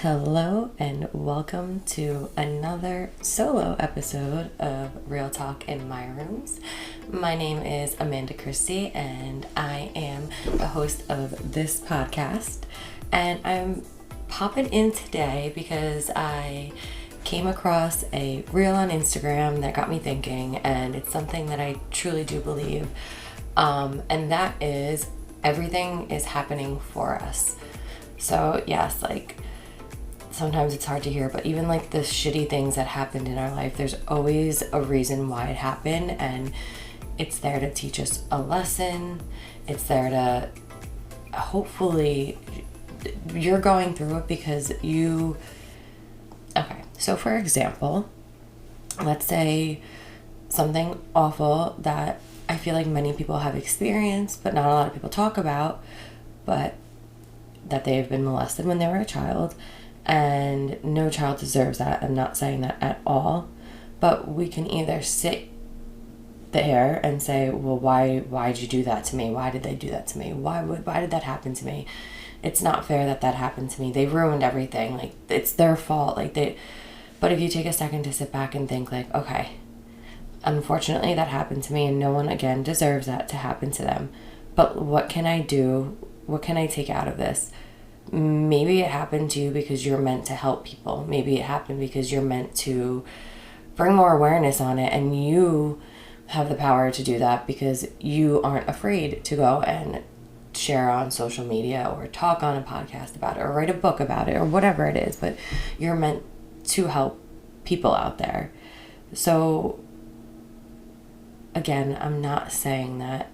Hello and welcome to another solo episode of Real Talk in My Rooms. My name is Amanda Kristy and I am the host of this podcast. And I'm popping in today because I came across a reel on Instagram that got me thinking, and it's something that I truly do believe. And that is everything is happening for us. So yes, sometimes it's hard to hear, but even the shitty things that happened in our life, there's always a reason why it happened, and it's there to teach us a lesson. It's there to, hopefully, you're going through it because okay, so for example, let's say something awful that I feel like many people have experienced, but not a lot of people talk about, but that they've been molested when they were a child. And no child deserves that. I'm not saying that at all. But we can either sit there and say, well, why'd you do that to me? Why did they do that to me? Why did that happen to me? It's not fair that happened to me. They ruined everything. It's their fault. But if you take a second to sit back and think okay, unfortunately that happened to me and no one again deserves that to happen to them. But what can I do? What can I take out of this? Maybe it happened to you because you're meant to help people. Maybe it happened because you're meant to bring more awareness on it, and you have the power to do that because you aren't afraid to go and share on social media or talk on a podcast about it or write a book about it or whatever it is, but you're meant to help people out there. So again, I'm not saying that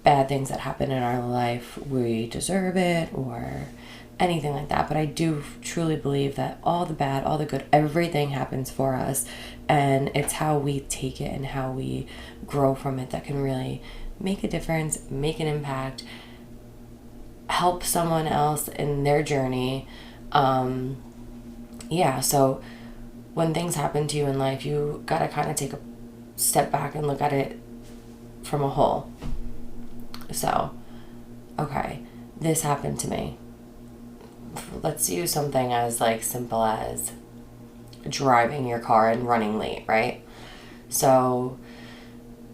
bad things that happen in our life we deserve it or anything like that, but I do truly believe that all the bad, all the good, everything happens for us, and it's how we take it and how we grow from it that can really make a difference, make an impact, help someone else in their journey. So when things happen to you in life, you gotta kind of take a step back and look at it from a whole. So, okay, this happened to me. Let's use something as simple as driving your car and running late, right? So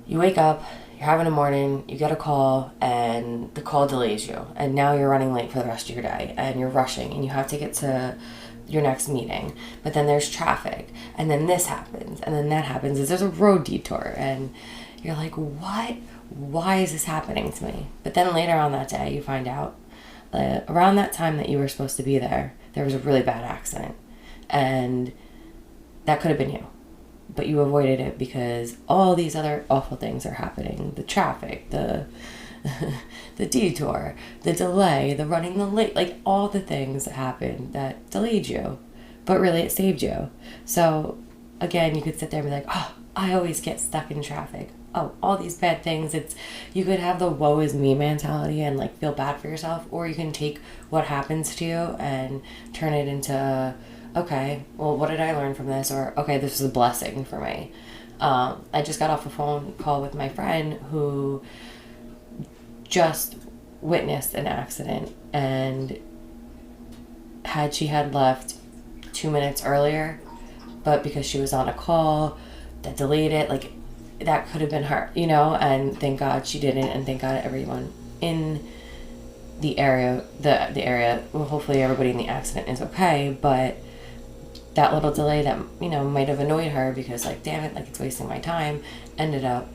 you wake up, you're having a morning, you get a call, and the call delays you, and now you're running late for the rest of your day, and you're rushing, and you have to get to your next meeting, but then there's traffic, and then this happens, and then that happens, is there's a road detour, and you're like, what? Why is this happening to me? But then later on that day, you find out that around that time that you were supposed to be there was a really bad accident. And that could have been you. But you avoided it because all these other awful things are happening. The traffic, the detour, the delay, the running the late, all the things that happened that delayed you. But really it saved you. So again, you could sit there and be like, oh, I always get stuck in traffic. Oh, all these bad things. You could have the woe is me mentality and feel bad for yourself, or you can take what happens to you and turn it into, okay, well, what did I learn from this? Or, okay, this is a blessing for me. I just got off a phone call with my friend who just witnessed an accident, and had she left 2 minutes earlier, but because she was on a call that delayed it, that could have been her, and thank God she didn't, and thank God everyone in the area, well, hopefully everybody in the accident is okay, but that little delay that, might have annoyed her because, damn it, it's wasting my time, ended up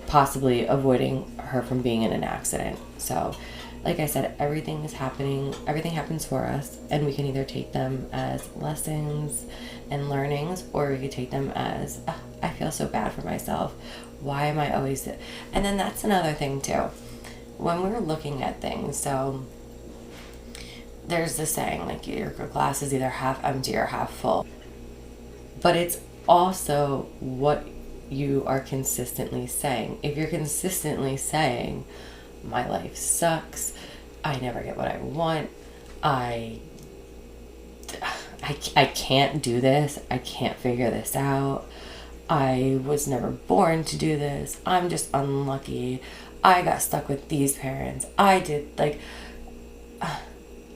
possibly avoiding her from being in an accident. So, like I said, everything happens for us, and we can either take them as lessons and learnings, or we could take them as, I feel so bad for myself. Why am I always... And then that's another thing too. When we're looking at things, so there's this saying, your glass is either half empty or half full. But it's also what you are consistently saying. If you're consistently saying, my life sucks, I never get what I want, I can't do this, I can't figure this out, I was never born to do this, I'm just unlucky, I got stuck with these parents, I did,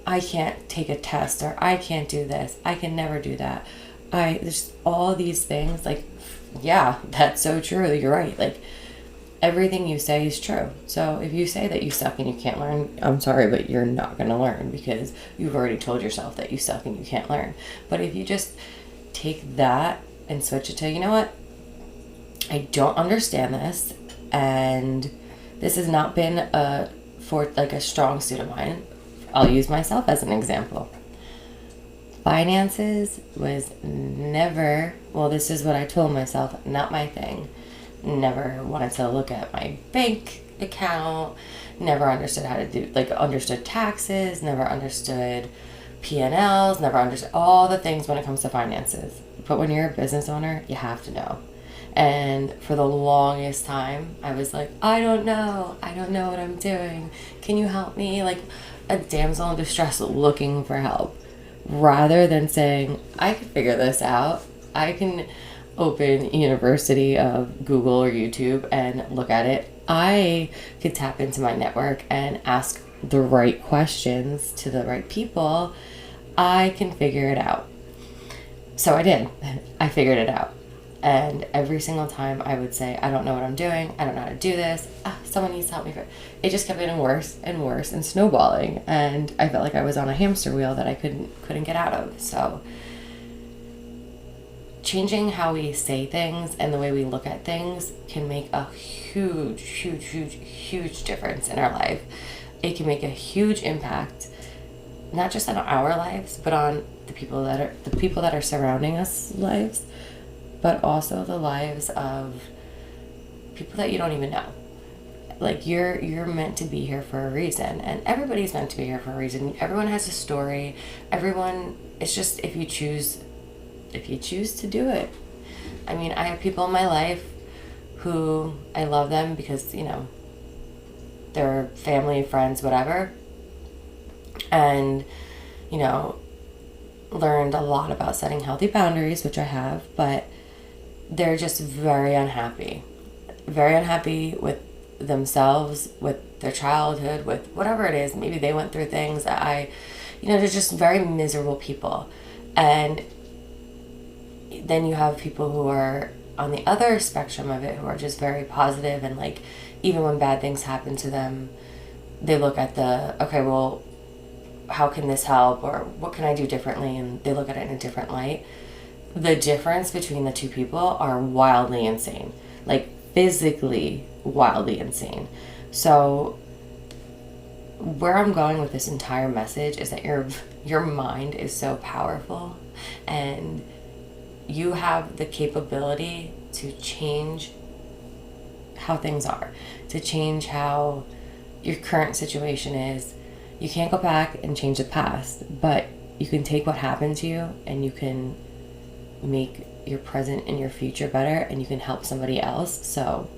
I can't take a test, or I can't do this, I can never do that. There's all these things, like, yeah, that's so true. You're right. Like, everything you say is true. So if you say that you suck and you can't learn, I'm sorry, but you're not going to learn, because you've already told yourself that you suck and you can't learn. But if you just take that and switch it to, you know what? I don't understand this, and this has not been a strong suit of mine. I'll use myself as an example. Finances was never, well, this is what I told myself, not my thing. Never wanted to look at my bank account, never understood how to do, understood taxes, never understood P&Ls, never understood all the things when it comes to finances. But when you're a business owner, you have to know. And for the longest time, I was like, I don't know what I'm doing. Can you help me? Like a damsel in distress looking for help. Rather than saying, I can figure this out. I can open University of Google or YouTube and look at it. I could tap into my network and ask the right questions to the right people. I can figure it out. So I did. I figured it out. And every single time I would say, I don't know what I'm doing. I don't know how to do this. Someone needs to help me. It just kept getting worse and worse and snowballing. And I felt like I was on a hamster wheel that I couldn't get out of. So changing how we say things and the way we look at things can make a huge difference in our life. It can make a huge impact, not just on our lives, but on the people that are surrounding us lives, but also the lives of people that you don't even know. Like you're meant to be here for a reason, and everybody's meant to be here for a reason. Everyone has a story. It's just if you choose to do it. I mean, I have people in my life who I love them because, they're family, friends, whatever. And, learned a lot about setting healthy boundaries, which I have, but they're just very unhappy with themselves, with their childhood, with whatever it is. Maybe they went through things that they're just very miserable people. And then you have people who are on the other spectrum of it, who are just very positive, and like, even when bad things happen to them, they look at okay, well, how can this help, or what can I do differently? And they look at it in a different light. The difference between the two people are wildly insane, like physically wildly insane. So where I'm going with this entire message is that your mind is so powerful, and you have the capability to change how things are, to change how your current situation is. You can't go back and change the past, but you can take what happened to you and you can make your present and your future better, and you can help somebody else. So,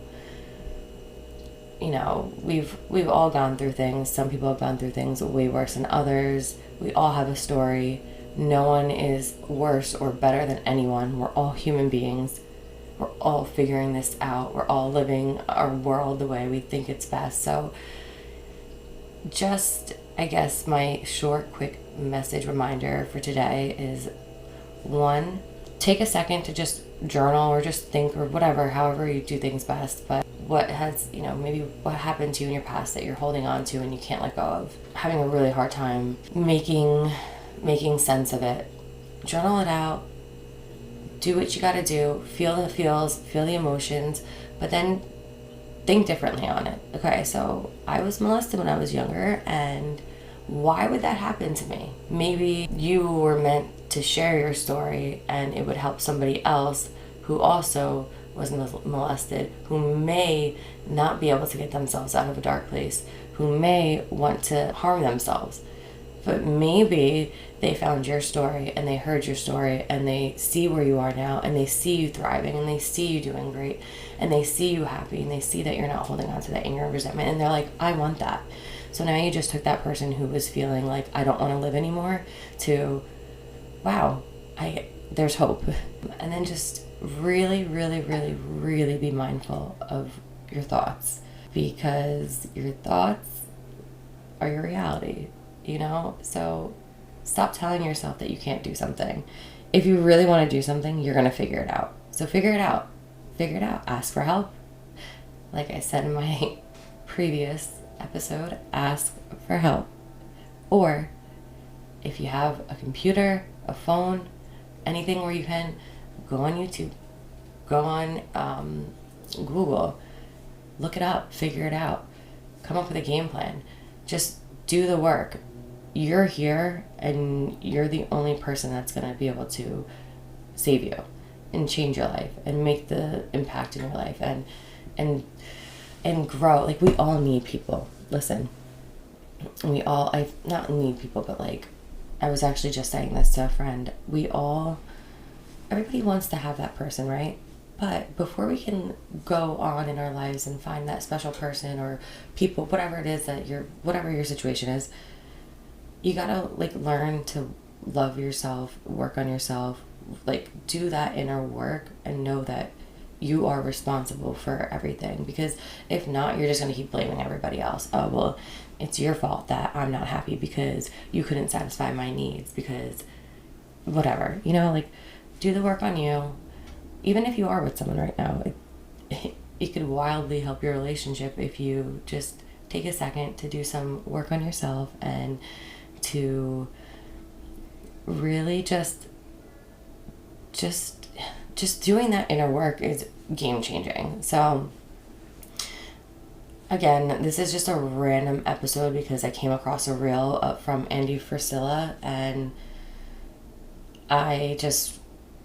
we've all gone through things. Some people have gone through things way worse than others. We all have a story. No one is worse or better than anyone. We're all human beings. We're all figuring this out. We're all living our world the way we think it's best. So just, I guess, my short, quick message reminder for today is, 1, take a second to just journal or just think, or whatever, however you do things best. But what has, maybe what happened to you in your past that you're holding on to and you can't let go of. Having a really hard time making sense of it. Journal it out. Do what you gotta do. Feel the feels, feel the emotions, but then think differently on it. Okay, so I was molested when I was younger, and why would that happen to me? Maybe you were meant to share your story and it would help somebody else who also was molested, who may not be able to get themselves out of a dark place, who may want to harm themselves. But maybe they found your story and they heard your story and they see where you are now, and they see you thriving, and they see you doing great, and they see you happy, and they see that you're not holding on to that anger and resentment, and they're like, I want that. So now you just took that person who was feeling like, I don't want to live anymore, to, wow, there's hope. And then just really, really, really, really be mindful of your thoughts, because your thoughts are your reality. So stop telling yourself that you can't do something. If you really want to do something, you're going to figure it out. So figure it out. Ask for help. Like I said in my previous episode, ask for help. Or if you have a computer, a phone, anything where you can, go on YouTube, go on Google, look it up, figure it out, come up with a game plan. Just do the work. You're here and you're the only person that's going to be able to save you and change your life and make the impact in your life and grow. Like, we all need people. Listen, I not need people, but like, I was actually just saying this to a friend. Everybody wants to have that person, right? But before we can go on in our lives and find that special person or people, whatever it is whatever your situation is, you gotta like learn to love yourself, work on yourself, like do that inner work and know that you are responsible for everything. Because if not, you're just gonna keep blaming everybody else. Oh, well, it's your fault that I'm not happy because you couldn't satisfy my needs, because whatever, like, do the work on you. Even if you are with someone right now, it could wildly help your relationship if you just take a second to do some work on yourself and to really just doing that inner work is game changing. So again, this is just a random episode because I came across a reel from Andy Frisella and I just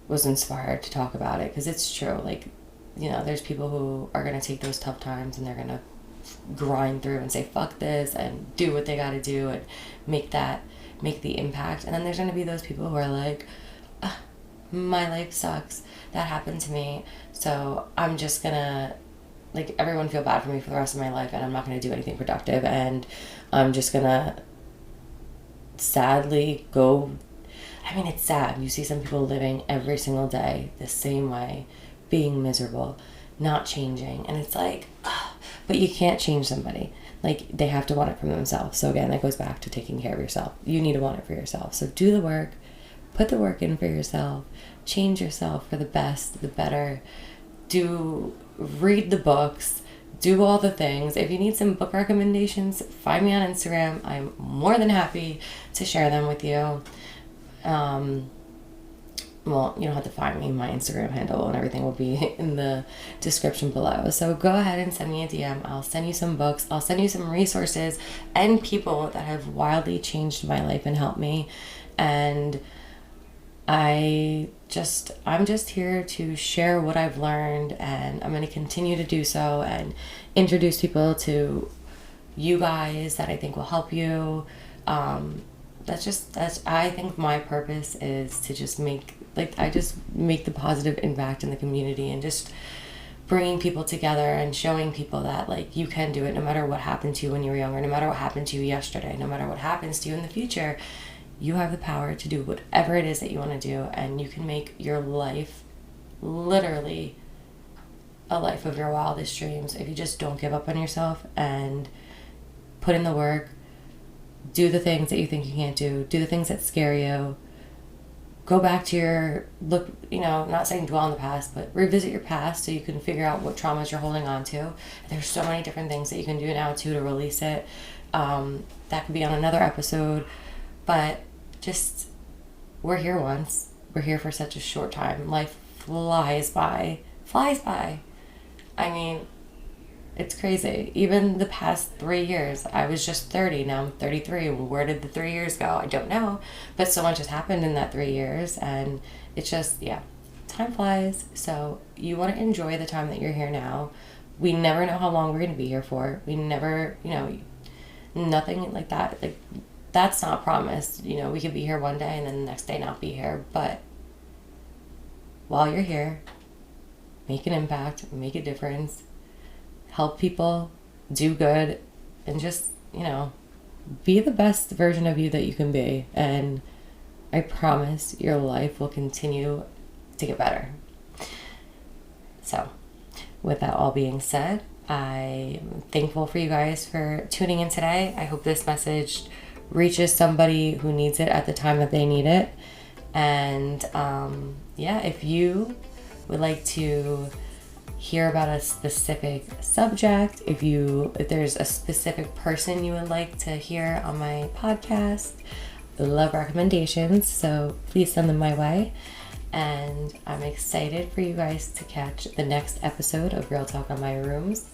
was inspired to talk about it because it's true. Like, there's people who are going to take those tough times and they're going to grind through and say fuck this and do what they got to do and make the impact. And then there's going to be those people who are like, my life sucks, that happened to me, so I'm just gonna everyone feel bad for me for the rest of my life and I'm not going to do anything productive and I'm just gonna sadly go. I mean, it's sad. You see some people living every single day the same way, being miserable, not changing. And it's like, but you can't change somebody. Like, they have to want it from themselves. So again, that goes back to taking care of yourself. You need to want it for yourself. So do the work, put the work in for yourself, change yourself for the best, the better. Read the books, do all the things. If you need some book recommendations, find me on Instagram. I'm more than happy to share them with you. Well, you don't have to find me. My Instagram handle and everything will be in the description below. So go ahead and send me a DM. I'll send you some books. I'll send you some resources and people that have wildly changed my life and helped me. And I'm just here to share what I've learned, and I'm going to continue to do so and introduce people to you guys that I think will help you. I think my purpose is to just make the positive impact in the community and just bringing people together and showing people that you can do it no matter what happened to you when you were younger, no matter what happened to you yesterday, no matter what happens to you in the future. You have the power to do whatever it is that you want to do, and you can make your life literally a life of your wildest dreams if you just don't give up on yourself and put in the work. Do the things that you think you can't do. Do the things that scare you. Go back to not saying dwell on the past, but revisit your past so you can figure out what traumas you're holding on to. There's so many different things that you can do now too to release it. That could be on another episode, but we're here once. We're here for such a short time. Life flies by. I mean, it's crazy. Even the past 3 years, I was just 30, now I'm 33. Where did the 3 years go? I don't know. But so much has happened in that 3 years, and it's just, time flies. So you want to enjoy the time that you're here now. We never know how long we're going to be here for. We never, nothing like that. That's not promised. We could be here one day and then the next day not be here. But while you're here, make an impact, make a difference, help people, do good, and just, be the best version of you that you can be. And I promise your life will continue to get better. So, with that all being said, I'm thankful for you guys for tuning in today. I hope this message reaches somebody who needs it at the time that they need it. And if you would like to hear about a specific subject, if there's a specific person you would like to hear on my podcast, I love recommendations, so please send them my way. And I'm excited for you guys to catch the next episode of Real Talk on My Rooms,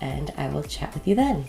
and I will chat with you then.